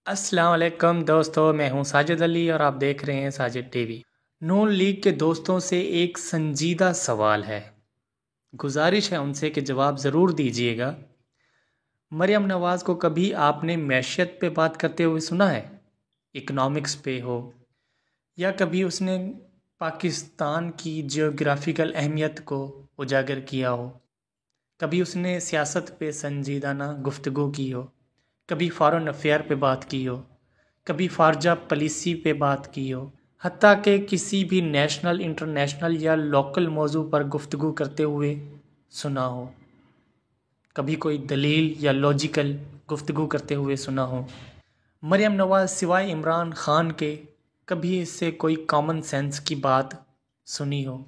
السلام علیکم دوستو، میں ہوں ساجد علی اور آپ دیکھ رہے ہیں ساجد ٹی وی۔ نون لیگ کے دوستوں سے ایک سنجیدہ سوال ہے، گزارش ہے ان سے کہ جواب ضرور دیجیے گا۔ مریم نواز کو کبھی آپ نے معیشت پہ بات کرتے ہوئے سنا ہے؟ اکنامکس پہ ہو، یا کبھی اس نے پاکستان کی جیوگرافیکل اہمیت کو اجاگر کیا ہو؟ کبھی اس نے سیاست پہ سنجیدانہ گفتگو کی ہو؟ کبھی فارن افیئر پہ بات کی ہو؟ کبھی خارجہ پالیسی پہ بات کی ہو؟ حتیٰ کہ کسی بھی نیشنل، انٹرنیشنل یا لوکل موضوع پر گفتگو کرتے ہوئے سنا ہو؟ کبھی کوئی دلیل یا لاجیکل گفتگو کرتے ہوئے سنا ہو؟ مریم نواز سوائے عمران خان کے کبھی اس سے کوئی کامن سینس کی بات سنی ہو؟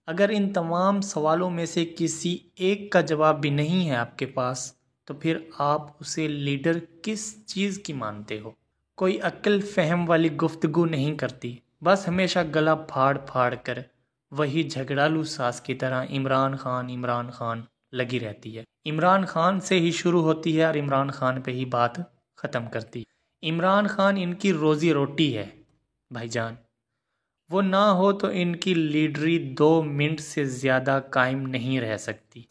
اگر ان تمام سوالوں میں سے کسی ایک کا جواب بھی نہیں ہے آپ کے پاس، تو پھر آپ اسے لیڈر کس چیز کی مانتے ہو؟ کوئی عقل فہم والی گفتگو نہیں کرتی، بس ہمیشہ گلا پھاڑ پھاڑ کر وہی جھگڑالو ساز کی طرح عمران خان لگی رہتی ہے۔ عمران خان سے ہی شروع ہوتی ہے اور عمران خان پہ ہی بات ختم کرتی ہے۔ عمران خان ان کی روزی روٹی ہے بھائی جان، وہ نہ ہو تو ان کی لیڈری 2 منٹ سے زیادہ قائم نہیں رہ سکتی۔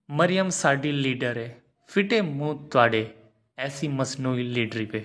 مریم ساڈی لیڈر ہے، فٹے منہ تواڈے ایسی مصنوعی لیڈری پہ۔